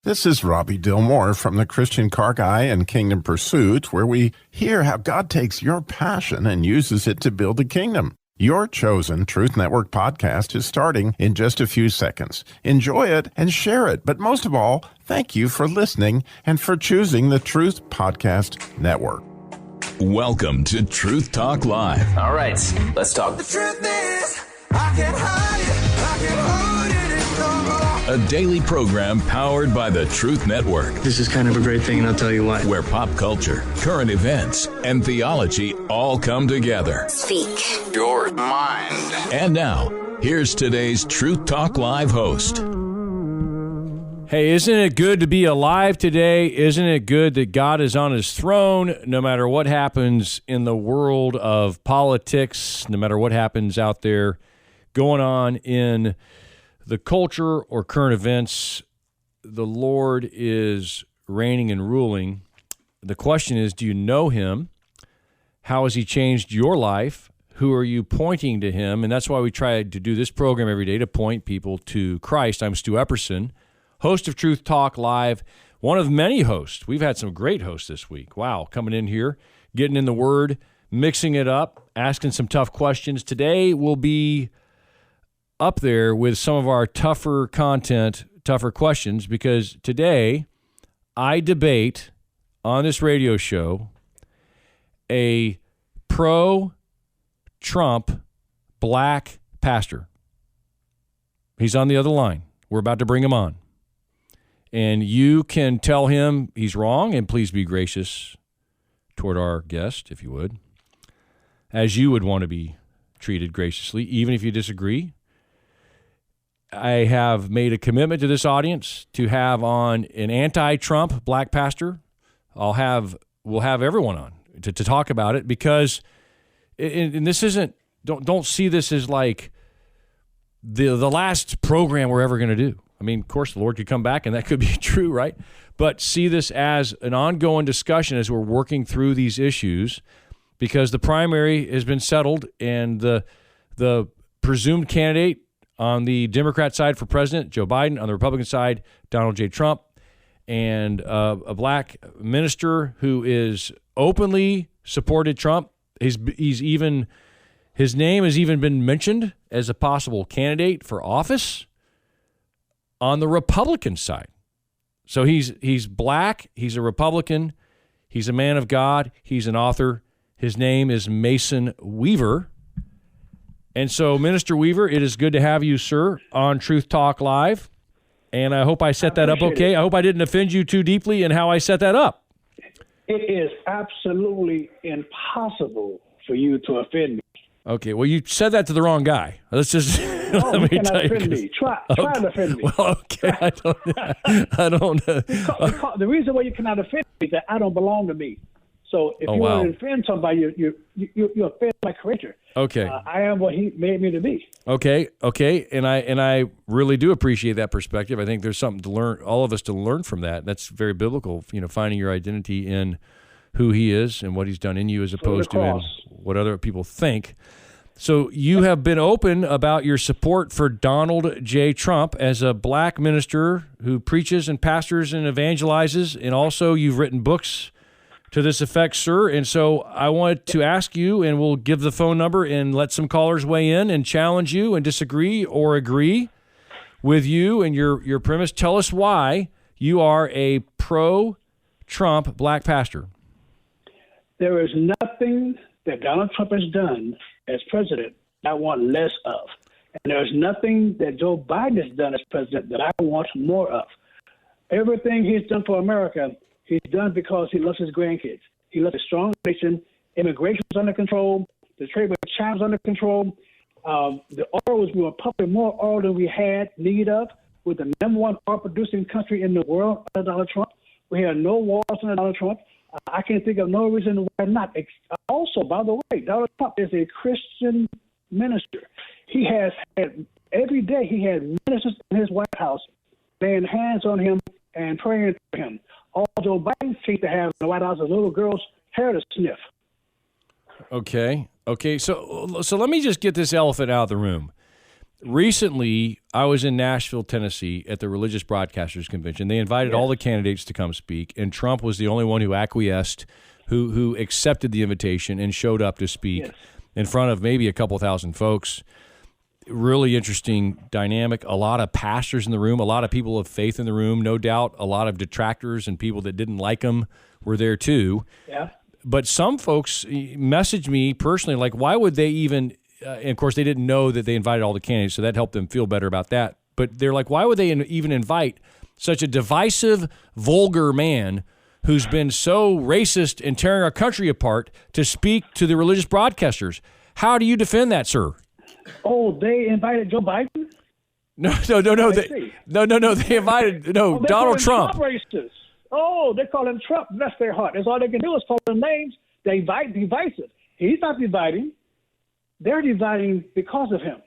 This is Robbie Dillmore from the Christian Car Guy and Kingdom Pursuit, where we hear how God takes your passion and uses it to build a kingdom. Your chosen Truth Network podcast is starting in just a few seconds. Enjoy it and share it. But most of all, thank you for listening and for choosing the Truth Podcast Network. Welcome to Truth Talk Live. All right, let's talk. The truth is, I can't hide it, I can't hold it no more. A daily program powered by the Truth Network. This is kind of a great thing, and I'll tell you why. Where pop culture, current events, and theology all come together. Speak Your mind. And now, here's today's Truth Talk Live host. Hey, isn't it good to be alive today? Isn't it good that God is on his throne no matter what happens in the world of politics, no matter what happens out there going on in the culture or current events? The Lord is reigning and ruling. The question is, do you know him? How has he changed your life? Who are you pointing to him? And that's why we try to do this program every day, to point people to Christ. I'm Stu Epperson, host of Truth Talk Live, one of many hosts. We've had some great hosts this week. Wow, coming in here, getting in the Word, mixing it up, asking some tough questions. Today will be up there with some of our tougher content, tougher questions, because today I debate on this radio show a pro-Trump black pastor. He's on the other line. We're about to bring him on. And you can tell him he's wrong, and please be gracious toward our guest, if you would, as you would want to be treated graciously, even if you disagree. I have made a commitment to this audience to have on an anti-Trump black pastor. We'll have everyone on to talk about it, because, and this isn't, don't see this as like the last program we're ever going to do. I mean, of course, the Lord could come back, and that could be true, right? But see this as an ongoing discussion as we're working through these issues, because the primary has been settled, and the presumed candidate on the Democrat side for president, Joe Biden; on the Republican side, Donald J. Trump, and a black minister who is openly supported Trump. His name has even been mentioned as a possible candidate for office on the Republican side. So he's black, he's a Republican, he's a man of God, he's an author. His name is Melvin Weaver. And so, Minister Weaver, it is good to have you, sir, on Truth Talk Live. And I hope I set that up okay. I hope I didn't offend you too deeply in how I set that up. It is absolutely impossible for you to offend me. Okay, well, you said that to the wrong guy. Let's just let me tell you. Offend me. Try to offend me. Well, okay, I don't. The reason why you cannot offend me is that I don't belong to me. So if you want to offend somebody, you offend my creator. Okay. I am what he made me to be. Okay, and I really do appreciate that perspective. I think there's something to learn, all of us to learn from that. That's very biblical, finding your identity in who he is and what he's done in you, as opposed to in what other people think. So you have been open about your support for Donald J. Trump as a black minister who preaches and pastors and evangelizes, and also you've written books to this effect, sir. And so I wanted to ask you, and we'll give the phone number and let some callers weigh in and challenge you and disagree or agree with you and your premise. Tell us why you are a pro-Trump black pastor. There is nothing that Donald Trump has done as president that I want less of. And there's nothing that Joe Biden has done as president that I want more of. Everything he's done for America, he's done because he loves his grandkids. He loves a strong nation. Immigration is under control. The trade with China is under control. The oil we were pumping more oil than we had need of. We're the number one oil producing country in the world under Donald Trump. We have no wars under Donald Trump. I can't think of no reason why not. Also, by the way, Donald Trump is a Christian minister. He has had, every day he had ministers in his White House laying hands on him and praying for him. All Joe Biden seems to have in the White House is little girl's hair to sniff. Okay. So let me just get this elephant out of the room. recently, I was in Nashville, Tennessee at the Religious Broadcasters Convention. They invited all the candidates to come speak, and Trump was the only one who acquiesced, who accepted the invitation and showed up to speak in front of maybe a couple thousand folks. Really interesting dynamic. A lot of pastors in the room, a lot of people of faith in the room, no doubt. A lot of detractors and people that didn't like him were there too. Yeah. But some folks messaged me personally, like, why would they even, and of course they didn't know that they invited all the candidates, so that helped them feel better about that. But they're like, why would they even invite such a divisive, vulgar man who's been so racist and tearing our country apart to speak to the religious broadcasters? How do you defend that, sir? Oh, they invited Joe Biden? No. They invited Donald Trump. Racist. Oh, they call him Trump. Bless their heart. That's all they can do is call him names. They divisive. He's not dividing. They're dividing because of him.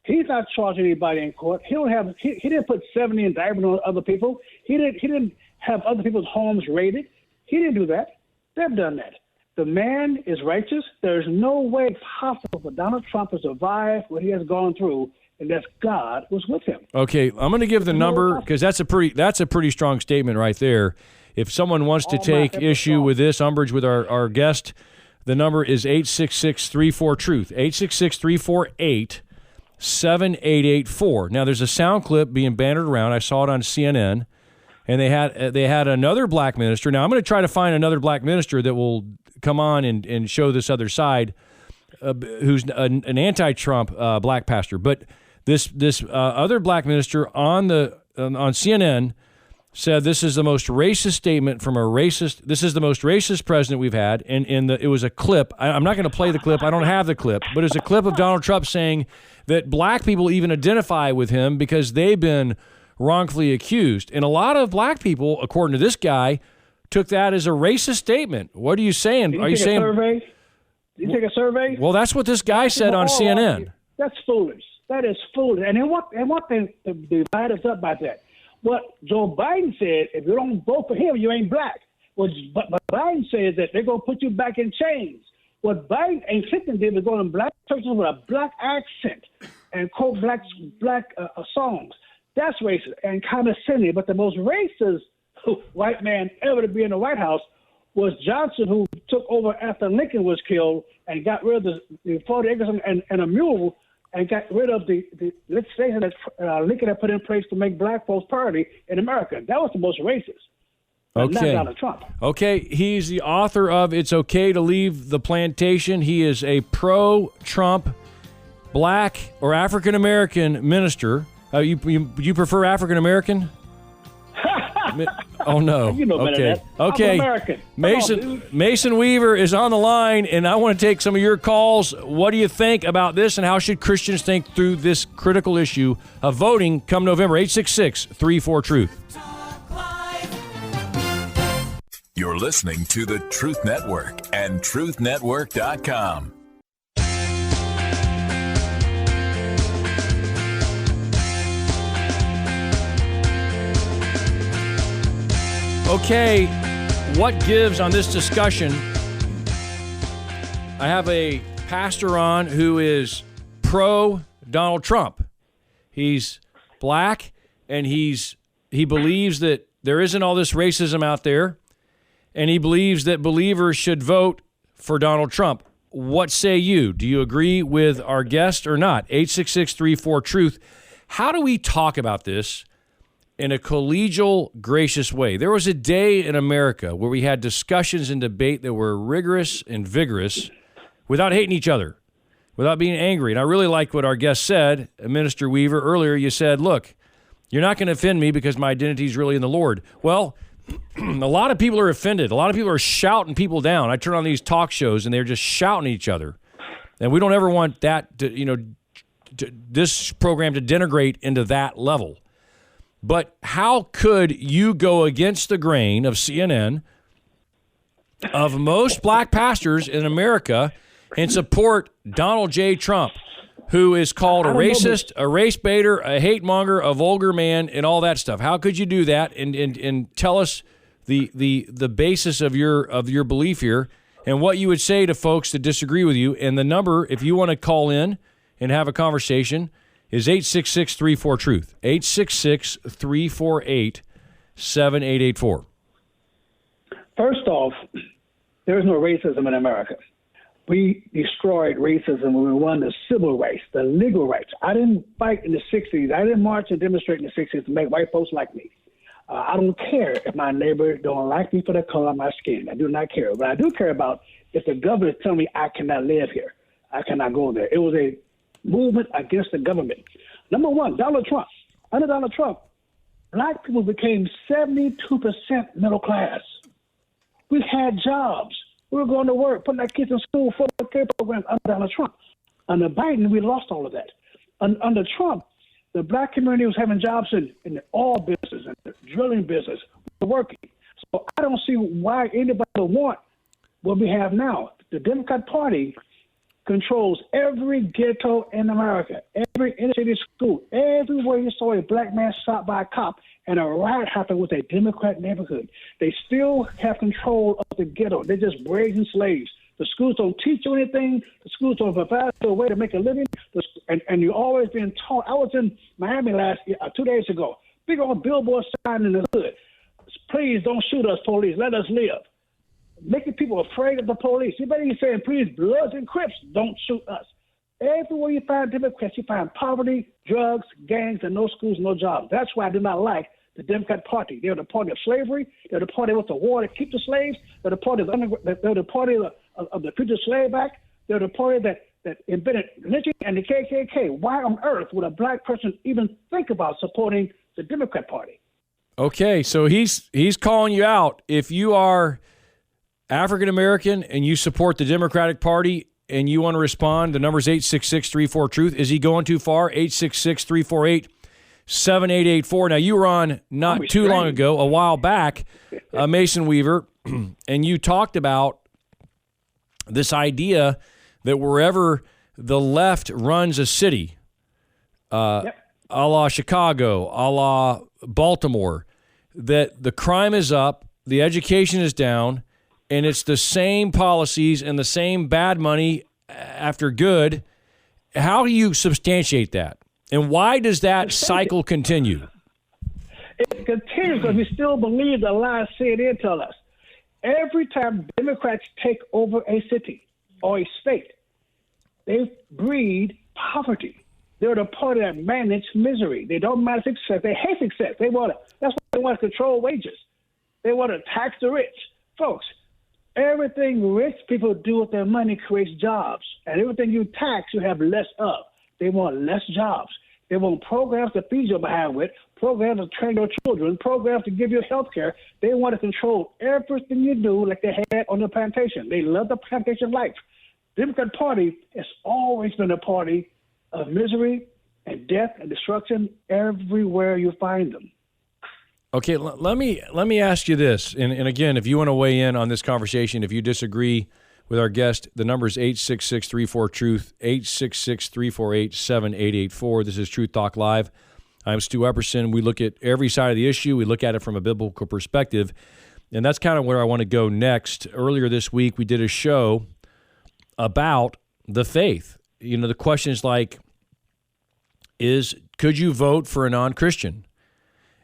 He's not charging anybody in court. He didn't put 70 indictments on other people. He didn't have other people's homes raided. He didn't do that. They've done that. The man is righteous. There's no way possible for Donald Trump to survive what he has gone through unless God was with him. Okay, I'm going to give the number because that's a pretty strong statement right there. If someone wants to take issue with this, umbrage with our guest, the number is 866-34-TRUTH, 866-348-7884. Now, there's a sound clip being bannered around. I saw it on CNN, and they had another black minister. Now, I'm going to try to find another black minister that will come on and show this other side, who's an anti-Trump black pastor. But this other black minister on CNN said this is the most racist statement from a racist. This is the most racist president we've had. And it was a clip. I'm not going to play the clip. I don't have the clip. But it's a clip of Donald Trump saying that black people even identify with him because they've been wrongfully accused. And a lot of black people, according to this guy, took that as a racist statement. What are you saying? Are you saying? Did you take a survey? Well, that's what this guy said on CNN. That's foolish. That is foolish. And then what they divide us up by that? What Joe Biden said, if you don't vote for him, you ain't black. But Biden says that they're going to put you back in chains. What Biden and Clinton did was go in black churches with a black accent and quote black songs. That's racist and condescending. But the most racist white man ever to be in the White House was Johnson, who took over after Lincoln was killed and got rid of the 40 acres and a mule and got rid of the legislation that Lincoln had put in place to make black folks party in America. That was the most racist. Okay. Not Donald Trump. Okay, he's the author of It's Okay to Leave the Plantation. He is a pro-Trump black or African-American minister. You prefer African-American? Oh, no. You know better than that. Okay. I'm American. Mason Weaver is on the line, and I want to take some of your calls. What do you think about this, and how should Christians think through this critical issue of voting come November? 866-34-TRUTH. You're listening to the Truth Network and truthnetwork.com. Okay, what gives on this discussion? I have a pastor on who is pro-Donald Trump. He's black, and he believes that there isn't all this racism out there, and he believes that believers should vote for Donald Trump. What say you? Do you agree with our guest or not? 866-34-TRUTH. How do we talk about this in a collegial, gracious way? There was a day in America where we had discussions and debate that were rigorous and vigorous without hating each other, without being angry. And I really liked what our guest said, Minister Weaver. Earlier you said, look, you're not going to offend me because my identity is really in the Lord. Well, a lot of people are offended. A lot of people are shouting people down. I turn on these talk shows and they're just shouting at each other. And we don't ever want that to, this program to denigrate into that level. But how could you go against the grain of CNN, of most black pastors in America, and support Donald J. Trump, who is called a racist, a race baiter, a hate monger, a vulgar man, and all that stuff? How could you do that? And tell us the basis of your belief here, and what you would say to folks that disagree with you. And the number, if you want to call in and have a conversation, is 866-34-TRUTH. 866-348-7884. First off, there is no racism in America. We destroyed racism when we won the civil rights, the legal rights. I didn't fight in the 60s. I didn't march and demonstrate in the 60s to make white folks like me. I don't care if my neighbors don't like me for the color of my skin. I do not care. What I do care about is the government telling me I cannot live here. I cannot go there. It was a movement against the government. Number one, Donald Trump. Under Donald Trump, black people became 72% middle class. We had jobs. We were going to work, putting our kids in school, 401k programs under Donald Trump. Under Biden, we lost all of that. Under Trump, the black community was having jobs in the oil business and the drilling business. We were working. So I don't see why anybody would want what we have now. The Democrat Party controls every ghetto in America, every inner city school. Everywhere you saw a black man shot by a cop and a riot happened with a Democrat neighborhood. They still have control of the ghetto. They're just brazen slaves. The schools don't teach you anything. The schools don't provide you a way to make a living. And you're always being taught. I was in Miami 2 days ago. Big old billboard sign in the hood. Please don't shoot us, police. Let us live. Making people afraid of the police. You better be saying, please, Bloods and Crips, don't shoot us. Everywhere you find Democrats, you find poverty, drugs, gangs, and no schools, no jobs. That's why I do not like the Democrat Party. They're the party of slavery. They're the party with the war to keep the slaves. They're the party of the future slave act. They're the party that invented lynching and the KKK. Why on earth would a black person even think about supporting the Democrat Party? Okay, so he's calling you out. If you are African American and you support the Democratic Party and you want to respond, the number is 866-34-TRUTH. Is he going too far? 866-348-7884. Now, you were on not too long ago, a while back, Mason Weaver, and you talked about this idea that wherever the left runs a city, a la Chicago, a la Baltimore, that the crime is up, the education is down, and it's the same policies and the same bad money after good. How do you substantiate that? And why does that cycle continue? It continues because we still believe the lies CNN tell us. Every time Democrats take over a city or a state, they breed poverty. They're the party that manage misery. They don't manage success. They hate success. That's why they want to control wages. They want to tax the rich. Folks, everything rich people do with their money creates jobs. And everything you tax, you have less of. They want less jobs. They want programs to feed your behind with, programs to train your children, programs to give you health care. They want to control everything you do like they had on the plantation. They love the plantation life. The Democrat Party has always been a party of misery and death and destruction everywhere you find them. Okay, let me ask you this, and again, if you want to weigh in on this conversation, if you disagree with our guest, the number is 866-34-TRUTH, 866-348-7884. This is Truth Talk Live. I'm Stu Epperson. We look at every side of the issue. We look at it from a biblical perspective, and that's kind of where I want to go next. Earlier this week, we did a show about the faith. You know, the question is like, could you vote for a non-Christian?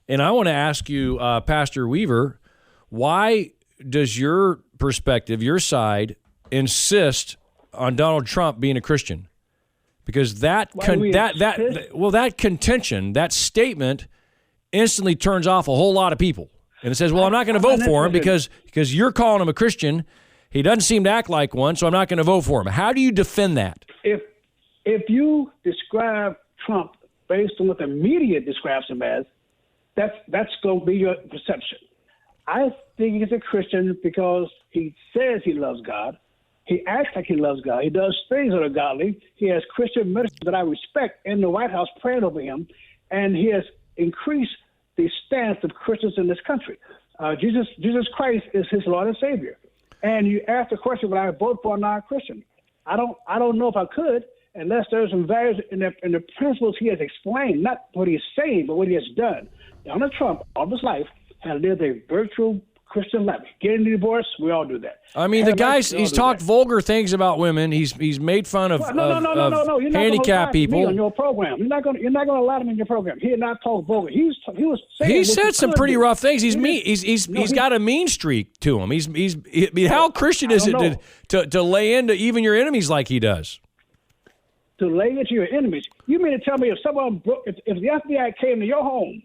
And I want to ask you, Pastor Weaver, why does your perspective, your side, insist on Donald Trump being a Christian? Because that contention, that statement, instantly turns off a whole lot of people. And it says, well, I'm not going to vote for him because you're calling him a Christian. He doesn't seem to act like one, so I'm not going to vote for him. How do you defend that? If you describe Trump based on what the media describes him as, that's going to be your perception. I think he's a Christian because he says he loves God. He acts like he loves God. He does things that are godly. He has Christian ministers that I respect in the White House praying over him, and he has increased the stance of Christians in this country. Jesus Christ is his Lord and Savior. And you ask the question, would I vote for a non-Christian? I don't know if I could, unless there's some values in the principles he has explained, not what he's saying, but what he has done. Donald Trump, all of his life, has lived a virtual Christian left. Getting a divorce, we all do that. I mean, the guy's he's talked vulgar things about women. He's made fun of, no. You're not handicapped people on your program. You're not going to allow him in your program. He did not talk vulgar. He was saying he said some pretty rough things. He's mean. He's got a mean streak to him. I mean, how Christian is it to lay into even your enemies like he does? To lay into your enemies. You mean to tell me if the FBI came to your home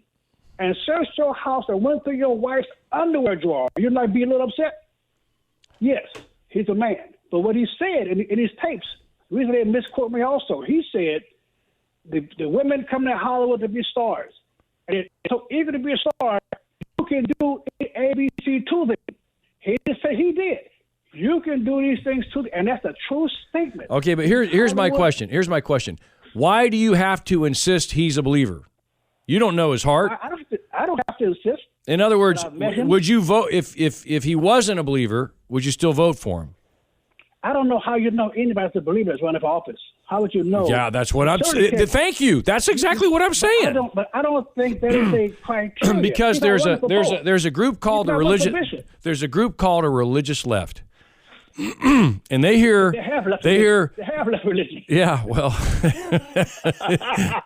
and searched your house and went through your wife's underwear drawer, you'd not be a little upset? Yes, he's a man. But what he said in his tapes, the reason they misquote me also, he said the women come to Hollywood to be stars. And so even to be a star, you can do ABC to them. He just said he did. You can do these things to them, and that's a true statement. Okay, but here's my question. Here's my question. Why do you have to insist he's a believer? You don't know his heart. I don't have to insist. In other words, would you vote if he wasn't a believer? Would you still vote for him? I don't know how you know anybody's a believer that's running for office. How would you know? Yeah, that's what I'm saying. Thank you. That's exactly what I'm saying. I don't think there is a criteria. Because there's a group called a religious left. And they have left religion. Yeah, well,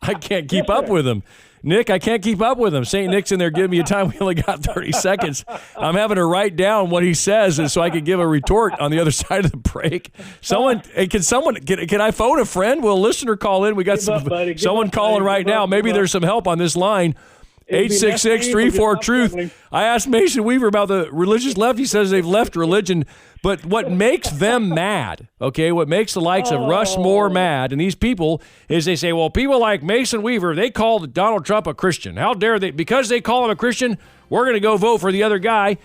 I can't keep up with them. Nick, I can't keep up with him. St. Nick's in there giving me a time. We only got 30 seconds. I'm having to write down what he says and so I can give a retort on the other side of the break. Can I phone a friend? Will a listener call in? We got someone calling right now. Maybe there's some help on this line. 866-34-TRUTH. I asked Mason Weaver about the religious left. He says they've left religion. But what makes them mad, okay, what makes the likes of Russ Moore mad, and these people, is they say, well, people like Mason Weaver, they called Donald Trump a Christian. How dare they? Because they call him a Christian, we're going to go vote for the other guy.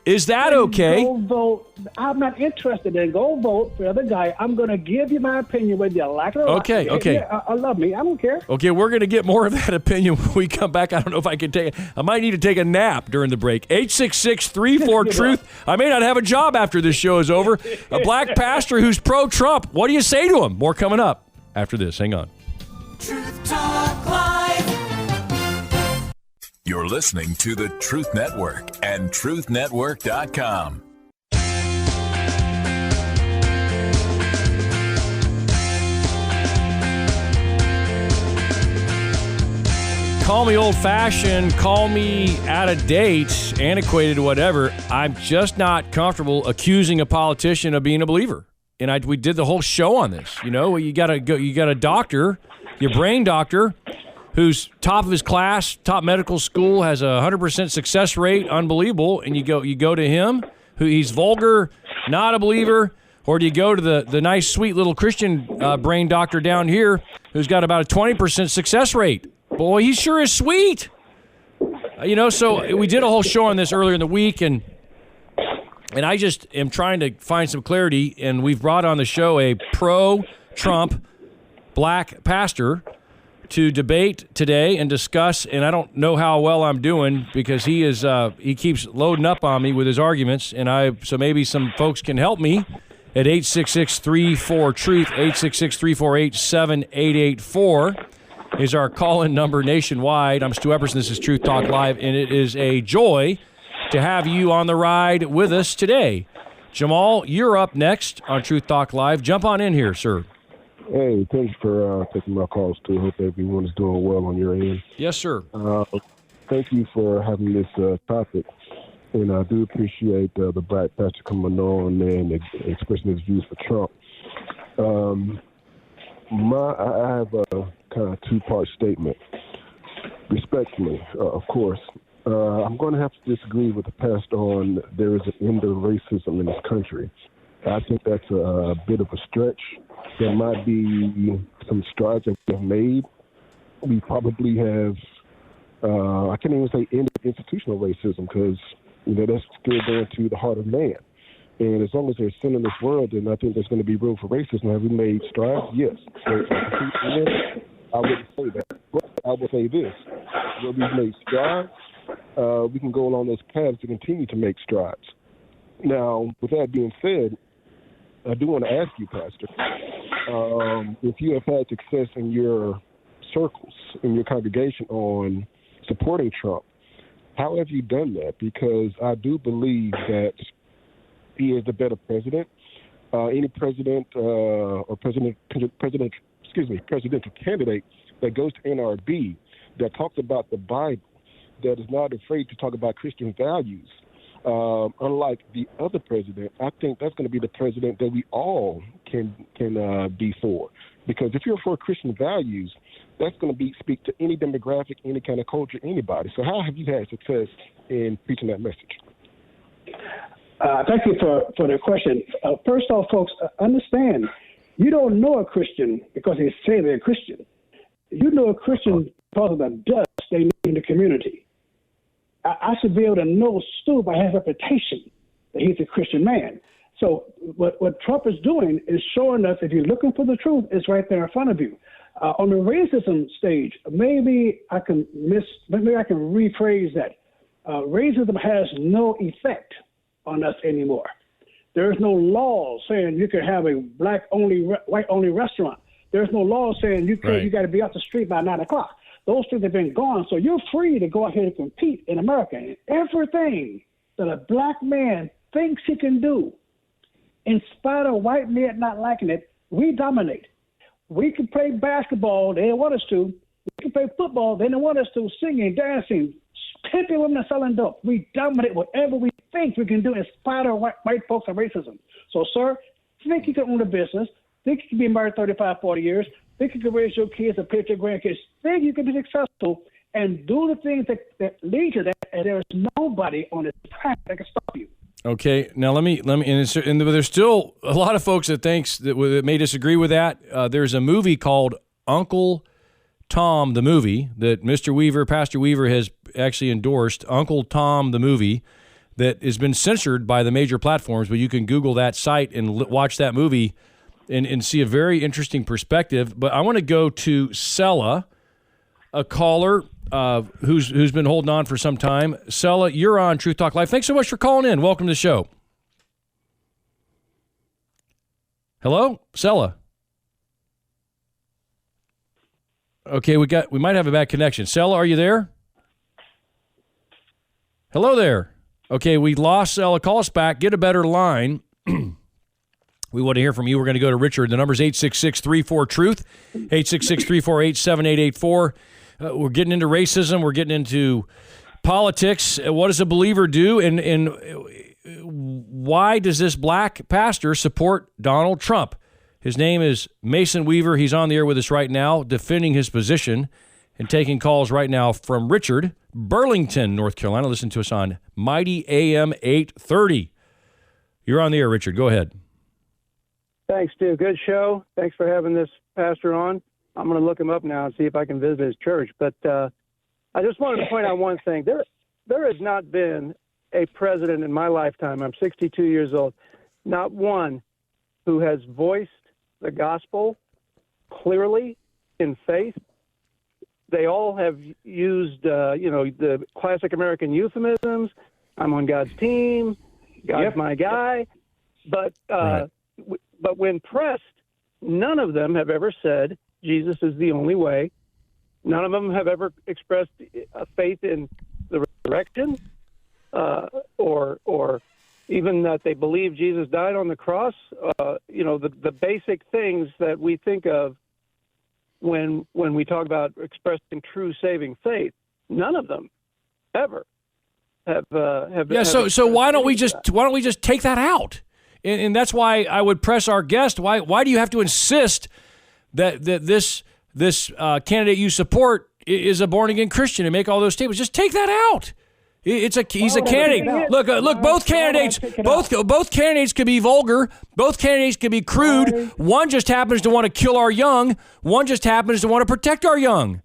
Is that okay? Go vote. I'm not interested in go vote for the other guy. I'm going to give you my opinion whether you like it or not. Okay. Yeah, I love me. I don't care. Okay, we're going to get more of that opinion when we come back. I don't know if I can take it. I might need to take a nap during the break. 866-34-TRUTH. I may not have a job after this show is over. A black pastor who's pro-Trump. What do you say to him? More coming up after this. Hang on. Truth Talk Live. You're listening to the Truth Network and truthnetwork.com. Call me old-fashioned, call me out of date, antiquated, whatever. I'm just not comfortable accusing a politician of being a believer. And we did the whole show on this. You know, you got a doctor, your brain doctor, who's top of his class, top medical school, has a 100% success rate, unbelievable, and you go to him, who he's vulgar, not a believer, or do you go to the nice, sweet little Christian brain doctor down here who's got about a 20% success rate? Boy, he sure is sweet. You know, so we did a whole show on this earlier in the week, and I just am trying to find some clarity, and we've brought on the show a pro-Trump black pastor to debate today and discuss, and I don't know how well I'm doing because he keeps loading up on me with his arguments, so maybe some folks can help me at 866-34-TRUTH, 866-348-7884 is our call-in number nationwide. I'm Stu Epperson. This is Truth Talk Live, and it is a joy to have you on the ride with us today. Jamal, you're up next on Truth Talk Live. Jump on in here, sir. Hey, thanks for taking my calls, too. Hope everyone is doing well on your end. Yes, sir. Thank you for having this topic. And I do appreciate the black pastor coming on and expressing his views for Trump. I have a kind of two-part statement. Respectfully, of course. I'm going to have to disagree with the pastor on there is an end of racism in this country. I think that's a bit of a stretch. There might be some strides that we have made. We probably have, I can't even say end of institutional racism because, that's still going to the heart of man. And as long as there's sin in this world, then I think there's going to be room for racism. Have we made strides? Yes. So, I wouldn't say that. But I would say this. Where we've made strides, we can go along those paths to continue to make strides. Now, with that being said, I do want to ask you, Pastor, if you have had success in your circles, in your congregation on supporting Trump, How have you done that? Because I do believe that he is the better president. Any presidential candidate that goes to NRB that talks about the Bible, that is not afraid to talk about Christian values, unlike the other president, I think that's going to be the president that we all can be for. Because if you're for Christian values, that's going to speak to any demographic, any kind of culture, anybody. So how have you had success in preaching that message? Thank you for the question. First off, folks, understand, you don't know a Christian because they say they're a Christian. You know a Christian because of the dust they leave in the community. I should be able to know Stu by his reputation that he's a Christian man. So what Trump is doing is showing us, if you're looking for the truth, it's right there in front of you. On the racism stage, maybe I can rephrase that. Racism has no effect on us anymore. There's no law saying you can have a black-only, white-only restaurant. There's no law saying you got to be off the street by 9 o'clock. Those things have been gone. So you're free to go out here and compete in America. And everything that a black man thinks he can do, in spite of white men not liking it, we dominate. We can play basketball, they don't want us to. We can play football, they don't want us to. Singing, dancing, pimping women and selling dope. We dominate whatever we think we can do in spite of white folks and racism. So, sir, think you can own a business, think you can be married 35, 40 years, think you can raise your kids and pay your grandkids, think you can be successful and do the things that lead to that, and there is nobody on this planet that can stop you. Okay, now let me, and there's still a lot of folks that may disagree with that. There's a movie called Uncle Tom the Movie that Mr. Weaver, Pastor Weaver, has actually endorsed. Uncle Tom the Movie, that has been censored by the major platforms, but you can Google that site and watch that movie and see a very interesting perspective. But I want to go to Sella, a caller who's been holding on for some time. Sella, you're on Truth Talk Live. Thanks so much for calling in. Welcome to the show. Hello, Sella. Okay, we might have a bad connection. Sella, are you there? Hello there. Okay, we lost Sella. Call us back. Get a better line. We want to hear from you. We're going to go to Richard. The number's 866-34-TRUTH, 866-348-7884. We're getting into racism. We're getting into politics. What does a believer do? And why does this black pastor support Donald Trump? His name is Mason Weaver. He's on the air with us right now, defending his position and taking calls right now from Richard, Burlington, North Carolina. Listen to us on Mighty AM 830. You're on the air, Richard. Go ahead. Thanks, Stu. Good show. Thanks for having this pastor on. I'm going to look him up now and see if I can visit his church. But I just wanted to point out one thing. There has not been a president in my lifetime, I'm 62 years old, not one who has voiced the gospel clearly in faith. They all have used, the classic American euphemisms. I'm on God's team. God's my guy. But but when pressed, none of them have ever said Jesus is the only way. None of them have ever expressed a faith in the resurrection, or even that they believe Jesus died on the cross. The basic things that we think of when we talk about expressing true saving faith. None of them ever have. Yeah. So why don't we just take that out? And that's why I would press our guest. Why do you have to insist that this candidate you support is a born again Christian and make all those statements? Just take that out. He's a candidate. Look. Both candidates could be vulgar. Both candidates could be crude. One just happens to want to kill our young. One just happens to want to protect our young.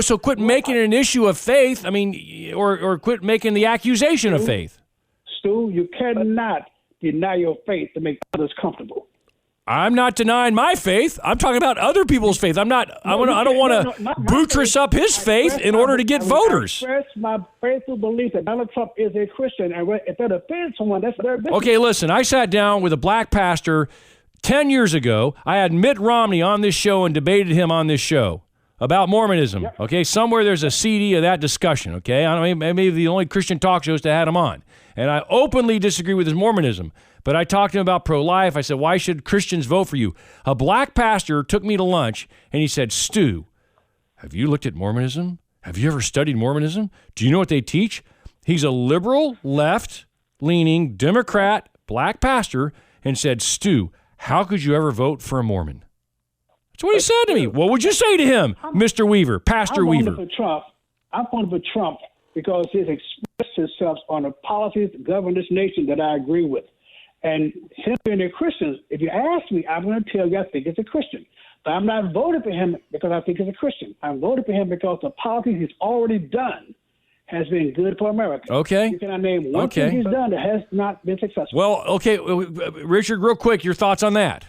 So quit making it an issue of faith. I mean, or quit making the accusation of faith. Stu, you cannot deny your faith to make others comfortable. I'm not denying my faith. I'm talking about other people's faith. I don't want to buttress up his faith in order to get voters. I express my faithful belief that Donald Trump is a Christian, and if that offends someone, that's their business. Okay, listen, I sat down with a black pastor 10 years ago. I had Mitt Romney on this show and debated him on this show. about Mormonism. Yep. Okay, somewhere there's a CD of that discussion. Okay, I don't know, maybe the only Christian talk shows that had him on, and I openly disagree with his Mormonism. But I talked to him about pro-life. I said, why should Christians vote for you? A black pastor took me to lunch, and he said, Stu, have you looked at Mormonism? Have you ever studied Mormonism? Do you know what they teach? He's a liberal, left-leaning, Democrat, black pastor, and said, Stu, how could you ever vote for a Mormon? That's what he said to me. What would you say to him, Mr. Weaver, Pastor Weaver? I voted for Trump because he's expressed himself on the policies that govern this nation that I agree with. And him being a Christian, if you ask me, I'm going to tell you I think he's a Christian. But I'm not voting for him because I think he's a Christian. I'm voting for him because the policies he's already done has been good for America. Okay. You cannot name one thing he's done that has not been successful. Well, okay, Richard, real quick, your thoughts on that?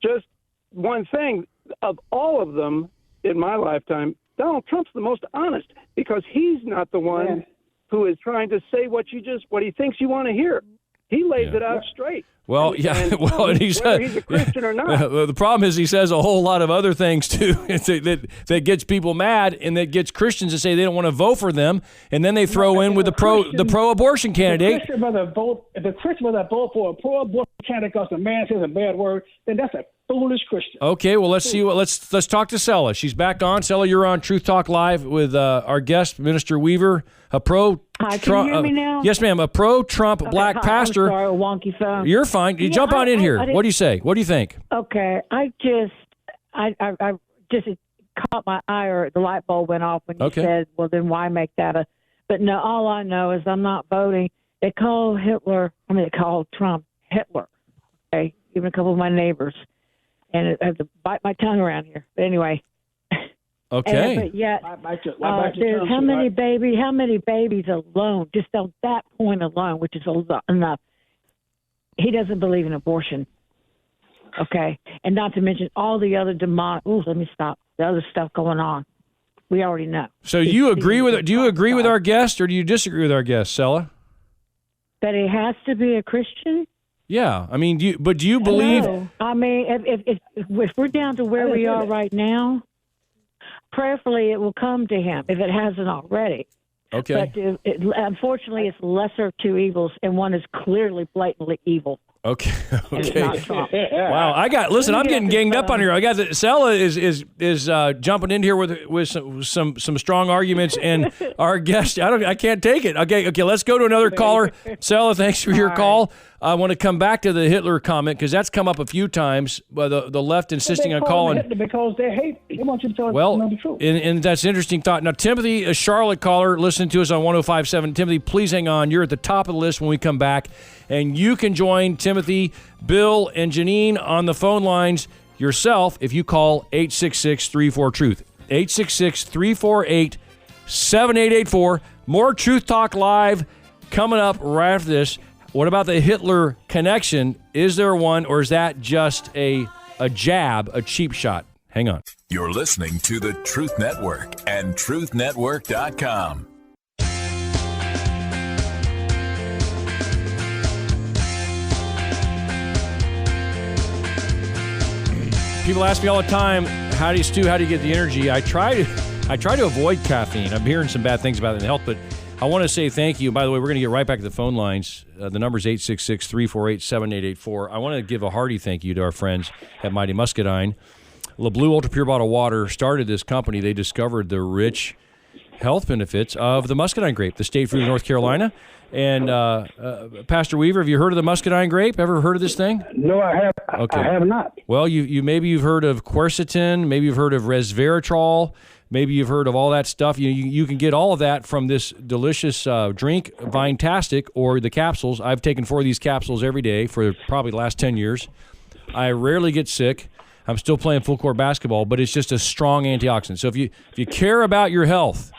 Just one thing, of all of them in my lifetime, Donald Trump's the most honest because he's not the one who is trying to say what he thinks you want to hear. He lays it out straight. Well, and he said, he's a Christian or not. The problem is he says a whole lot of other things too that gets people mad, and that gets Christians to say they don't want to vote for them, and then they throw in with the pro-abortion candidate. If the Christian that vote for a pro-abortion candidate because the man says a bad word, then that's a foolish Christian. Okay, well let's see let's talk to Sella. She's back on. Sella, you're on Truth Talk Live with our guest, Minister Weaver, a pro. Hi, can you hear me now? Yes, ma'am. A pro-Trump black pastor. I'm sorry, a wonky phone. You're fine. You jump on in here. What do you say? What do you think? Okay, I just it caught my eye, or the light bulb went off when you said, "Well, then why make that a?" But no, all I know is I'm not voting. They call Trump Hitler. Okay, even a couple of my neighbors, and I have to bite my tongue around here. But anyway. Okay. But yet, there's how many babies alone, just on that point alone, which is enough. He doesn't believe in abortion. Okay. And not to mention all the other let me stop. The other stuff going on. We already know. So do you agree with our guest, or do you disagree with our guest, Sella? That he has to be a Christian? Yeah. I mean, do you believe? No. I mean, if we're down to where we are right now, prayerfully, it will come to him if it hasn't already. Okay. But unfortunately, it's lesser of two evils, and one is clearly blatantly evil. Okay. And it's not Trump. Wow. I'm getting ganged up on here. I got Sella is jumping in here with some strong arguments, and our guest, I can't take it. Okay. Let's go to another caller. Sella, thanks for your call. I want to come back to the Hitler comment because that's come up a few times. The left insisting on calling Hitler because they hate. They want you to tell the truth. And that's an interesting thought. Now, Timothy, a Charlotte caller, listening to us on 105.7. Timothy, please hang on. You're at the top of the list when we come back, and you can join Timothy, Bill, and Janine on the phone lines yourself if you call 866-34-TRUTH. 866-348-7884. More Truth Talk Live coming up right after this. What about the Hitler connection? Is there one, or is that just a jab, a cheap shot? Hang on. You're listening to the Truth Network and truthnetwork.com. People ask me all the time, how do you get the energy? I try to avoid caffeine. I'm hearing some bad things about it in health, but I want to say thank you. By the way, we're going to get right back to the phone lines. The number is 866-348-7884. I want to give a hearty thank you to our friends at Mighty Muscadine. LeBlue Ultra Pure Bottled Water started this company. They discovered the rich health benefits of the muscadine grape, the state fruit of North Carolina. And Pastor Weaver, have you heard of the muscadine grape? Ever heard of this thing? No, I have. Okay. I have not. Well, maybe you've heard of quercetin. Maybe you've heard of resveratrol. Maybe you've heard of all that stuff. You can get all of that from this delicious drink, Vinetastic, or the capsules. I've taken 4 of these capsules every day for probably the last 10 years. I rarely get sick. I'm still playing full court basketball, but it's just a strong antioxidant. So if you care about your health,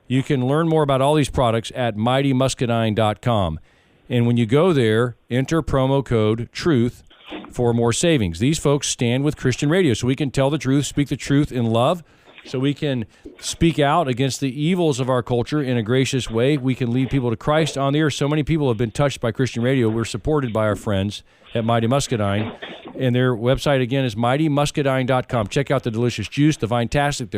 you can learn more about all these products at mightymuscadine.com. And when you go there, enter promo code TRUTH for more savings. These folks stand with Christian radio, so we can tell the truth, speak the truth in love, so we can speak out against the evils of our culture in a gracious way. We can lead people to Christ on the earth. So many people have been touched by Christian radio. We're supported by our friends at Mighty Muscadine. And their website, again, is mightymuscadine.com. Check out the delicious juice, the Vinetastic,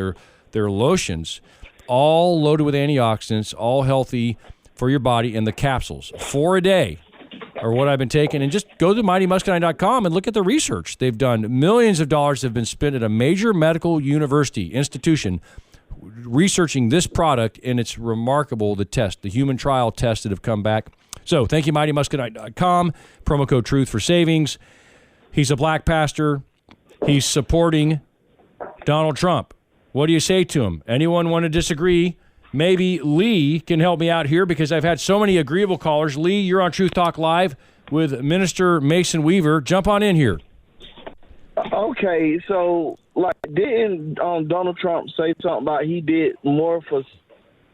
their lotions, all loaded with antioxidants, all healthy for your body, and the capsules. 4 a day are what I've been taking. And just go to mightymuscadine.com and look at the research. They've done millions of dollars have been spent at a major medical university institution researching this product, and it's remarkable, the human trial tests that have come back. So thank you, mightymuscadine.com. Promo code TRUTH for savings. He's a black pastor. He's supporting Donald Trump. What do you say to him? Anyone want to disagree? Maybe Lee can help me out here because I've had so many agreeable callers. Lee, you're on Truth Talk Live with Minister Mason Weaver. Jump on in here. Okay, so didn't Donald Trump say something about he did more for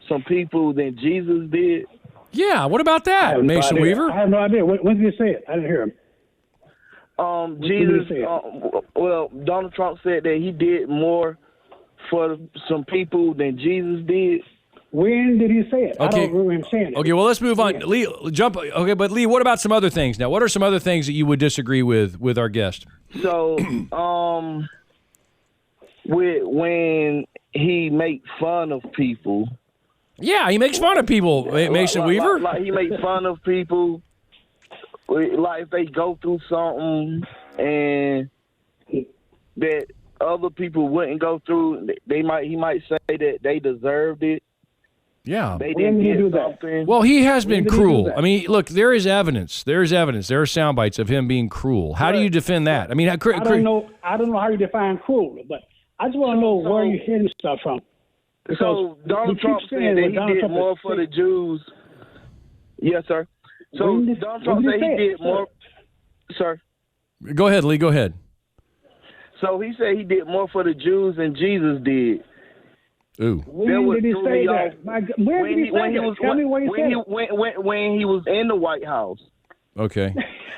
some people than Jesus did? Yeah, what about that, Mason Weaver? I have no idea. When did he say it? I didn't hear him. Jesus. Donald Trump said that he did more for some people than Jesus did. When did he say it? Okay. I don't remember him saying it. Okay, well, let's move on. Yeah. Lee, jump. Okay, but Lee, what about some other things now? What are some other things that you would disagree with our guest? So, when he make fun of people. Yeah, he makes fun of people, Mason Weaver. Like he makes fun of people. Like if they go through something and that other people wouldn't go through, he might say that they deserved it. Yeah. They didn't get something. Well, he has been cruel. I mean, look, there is evidence. There are sound bites of him being cruel. How do you defend that? I mean, I don't know how you define cruel, but I just want to know where you're hearing stuff from. So Donald Trump said that he did more for the Jews. Yes, sir. So Donald Trump said he did more. Sir. Go ahead, Lee. Go ahead. So he said he did more for the Jews than Jesus did. Ooh. When did he say that? Where did he say that? Tell me where he said it. When he was in the White House. Okay.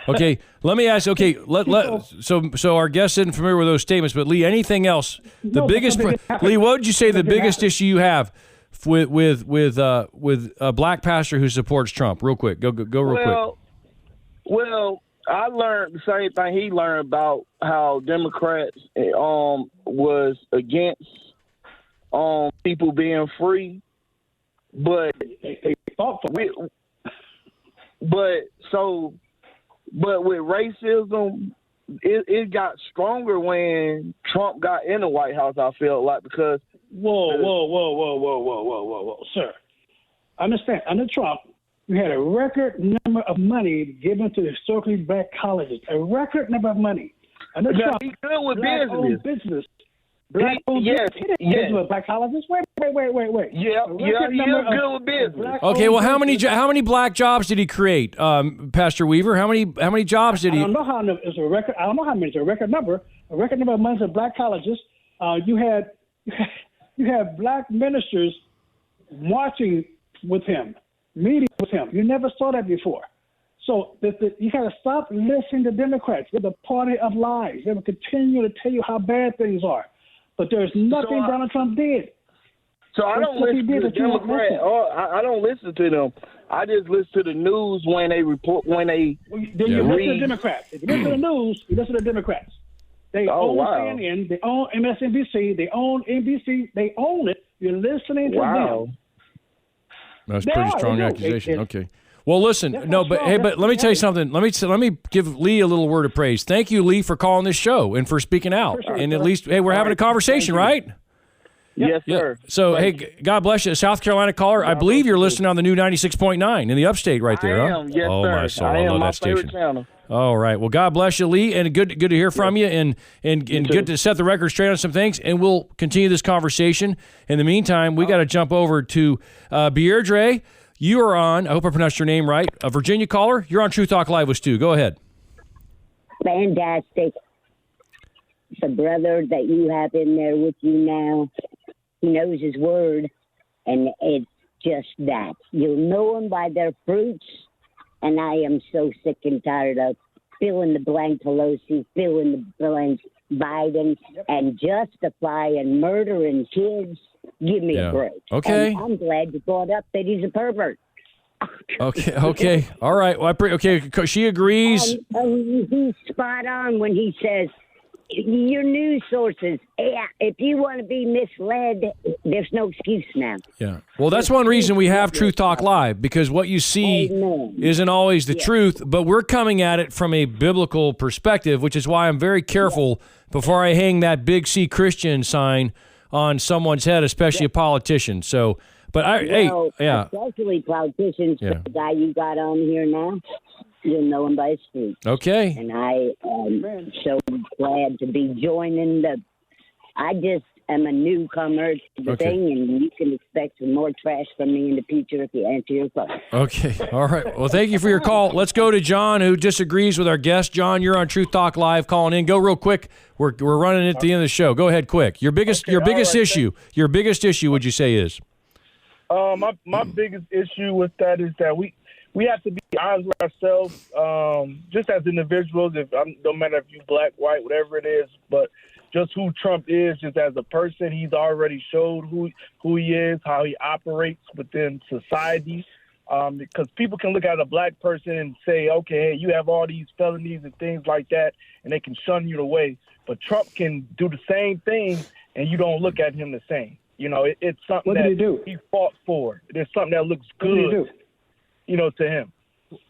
Okay. Let me ask. Okay. So our guest isn't familiar with those statements, but Lee, anything else? Lee, what would you say the biggest issue you have with a black pastor who supports Trump? Real quick. Go real quick. Well, I learned the same thing he learned about how Democrats was against people being free, but with racism, it got stronger when Trump got in the White House. I feel like because whoa, sir, understand under Trump. You had a record number of money given to historically black colleges. A record number of money. Under Trump, he good with business. Black colleges. Wait. Yeah, he is good with business. Okay, well, how many black jobs did he create, Pastor Weaver? How many jobs did he? I don't know how it's a record. I don't know how many. It's a record number. A record number of money to black colleges. You had black ministers marching with him, meeting with him. You never saw that before. So you got to stop listening to Democrats. They're the party of lies. They will continue to tell you how bad things are. But there's nothing Donald Trump did. So I don't listen to the Democrats. I don't listen to them. I just listen to the news when they report, when they Then you listen to the Democrats. If you listen to the news, you listen to the Democrats. They own CNN. They own MSNBC. They own NBC. They own it. You're listening to them. That's a pretty strong accusation. Okay. Well, listen, but let me tell you something. Let me give Lee a little word of praise. Thank you, Lee, for calling this show and for speaking out. And at least, we're having a conversation, right? Yes, sir. So, God bless you. South Carolina caller, I believe you're listening on the new 96.9 in the upstate right there, I am, yes, oh, sir. My soul. I love that station. Channel. All right. Well, God bless you, Lee, and good to hear from you, and good to set the record straight on some things, and we'll continue this conversation. In the meantime, we got to jump over to Deirdre. You are on, I hope I pronounced your name right, a Virginia caller. You're on True Talk Live with Stu. Go ahead. Fantastic. The brother that you have in there with you now, he knows his word, and it's just that. You'll know them by their fruits, and I am so sick and tired of fill in the blank Pelosi, fill in the blank Biden, and justifying murdering kids. Give me a break. Okay. And I'm glad you brought up that he's a pervert. Okay. All right. Well, she agrees. He's spot on when he says, your news sources, if you want to be misled, there's no excuse now. Yeah. Well, that's one reason we have Truth Talk Live, because what you see isn't always the truth, but we're coming at it from a biblical perspective, which is why I'm very careful before I hang that big C Christian sign on someone's head, especially a politician. So, but especially politicians, the guy you got on here now, you'll know him by his fruit. Okay. And I am so glad to be joining I just am a newcomer to the thing, and you can expect some more trash from me in the future if you answer your phone. Okay. All right. Well, thank you for your call. Let's go to John, who disagrees with our guest. John, you're on Truth Talk Live, calling in. Go real quick. We're running at the end of the show. Go ahead, quick. Your biggest issue. Your biggest issue, would you say, is? My biggest issue with that is that we have to be honest with ourselves, just as individuals. No matter if you black, white, whatever it is, but just who Trump is, just as a person, he's already showed who he is, how he operates within society. Because people can look at a black person and say, okay, hey, you have all these felonies and things like that, and they can shun you away. But Trump can do the same thing, and you don't look at him the same. You know, it's something that he fought for. There's something that looks good, to him.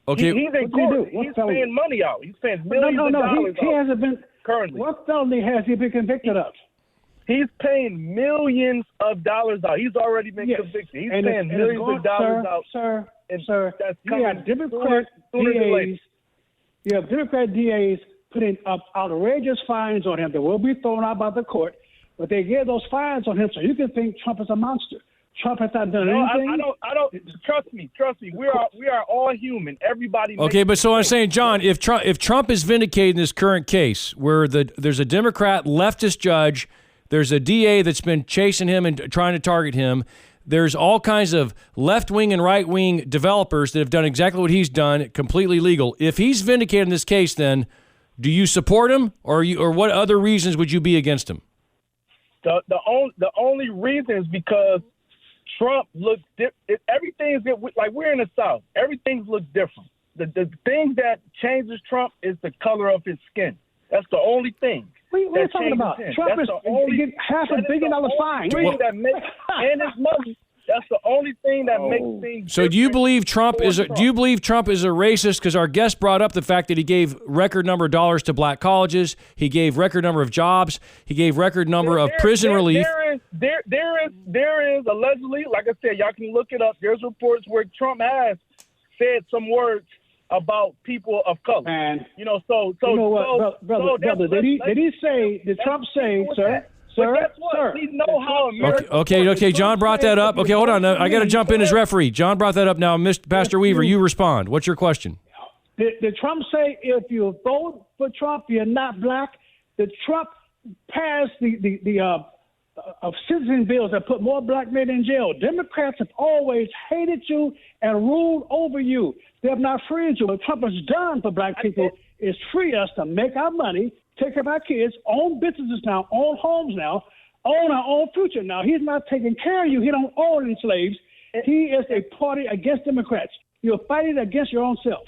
Okay. He's in court. He's paying money out. He's paying millions of dollars he hasn't been currently. What felony has he been convicted of? He's paying millions of dollars out. He's already been convicted. He's paying millions of dollars out. Sir, that's you have Democrat DAs. You have Democrat DAs putting up outrageous fines on him that will be thrown out by the court, but they give those fines on him so you can think Trump is a monster. Trump has not done anything. I don't. Trust me. We are all human. Everybody. Okay, but so I'm saying, John, if Trump is vindicated in this current case, where there's a Democrat leftist judge, there's a DA that's been chasing him and trying to target him, there's all kinds of left-wing and right-wing developers that have done exactly what he's done, completely legal. If he's vindicated in this case, then do you support him, or what other reasons would you be against him? The only reason is because Trump looks different. Everything's like we're in the South. Everything looks different. The thing that changes Trump is the color of his skin. That's the only thing. What are you talking about? Trump is getting $500 billion fine. And his money. That's the only thing that makes things. So do you believe Trump is a racist? Because our guest brought up the fact that he gave record number of dollars to black colleges, he gave record number of jobs, he gave record number of prison relief. There is allegedly, like I said, y'all can look it up. There's reports where Trump has said some words about people of color. And brother, did Trump say, sir? We know how America. Okay. John brought that up. Okay, hold on. I got to jump in as referee. John brought that up. Now, Mr. Pastor Weaver, you respond. What's your question? Did Trump say if you vote for Trump, you're not black? Did Trump pass the citizen bills that put more black men in jail? Democrats have always hated you and ruled over you. They have not freed you. What Trump has done for black people is free us to make our money, take care of our kids, own businesses now, own homes now, own our own future now. He's not taking care of you. He don't own any slaves. He is a party against Democrats. You're fighting against your own self.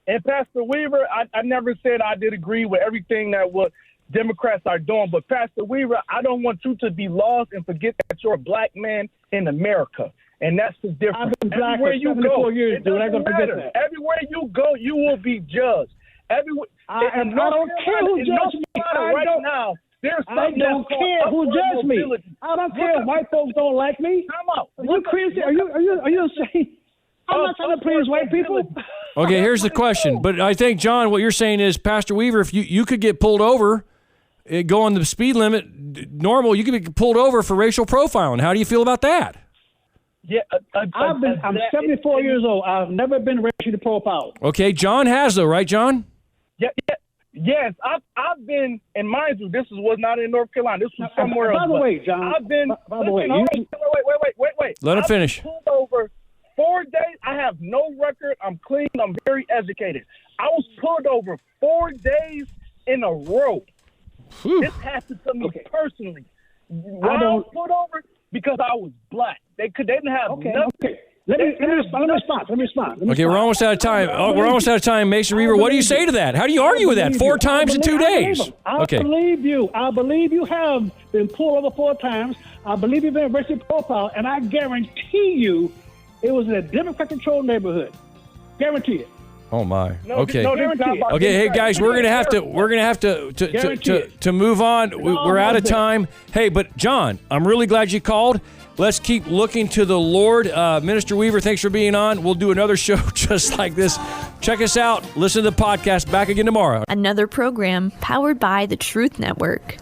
And Pastor Weaver, I never said I did agree with everything that what Democrats are doing. But Pastor Weaver, I don't want you to be lost and forget that you're a black man in America. And that's the difference. I've been black for 74 years, dude. I don't forget that. Everywhere you go, you will be judged. I don't care who judges me. I don't care who judges me. I don't care if white folks don't like me. Are you crazy? Are you insane? I'm not trying to please white people. Okay, here's the question. But I think, John, what you're saying is, Pastor Weaver, if you could get pulled over, go on the speed limit, normal, you could be pulled over for racial profiling. How do you feel about that? Yeah, I'm 74 years old. I've never been racially profiled. Okay, John has though, right, John? Yes, I've been, and mind you, this was not in North Carolina. This was somewhere else. By the way, John. I've been. Wait. Let him finish. Pulled over 4 days. I have no record. I'm clean. I'm very educated. I was pulled over 4 days in a row. Whew. This happened to me personally. I was pulled over because I was black. They didn't have nothing. Let me respond. Okay, we're almost out of time. We're almost out of time. Mason Weaver, what do you say to that? How do you argue with that? 4 times in 2 days. I believe you. I believe you have been pulled over 4 times. I believe you've been arrested profile, and I guarantee you it was in a Democrat-controlled neighborhood. Guarantee it. Oh my. Okay. Guarantee it. Okay, hey guys, we're gonna have to move on. We're out of time. Hey, but John, I'm really glad you called. Let's keep looking to the Lord. Minister Weaver, thanks for being on. We'll do another show just like this. Check us out. Listen to the podcast. Back again tomorrow. Another program powered by the Truth Network.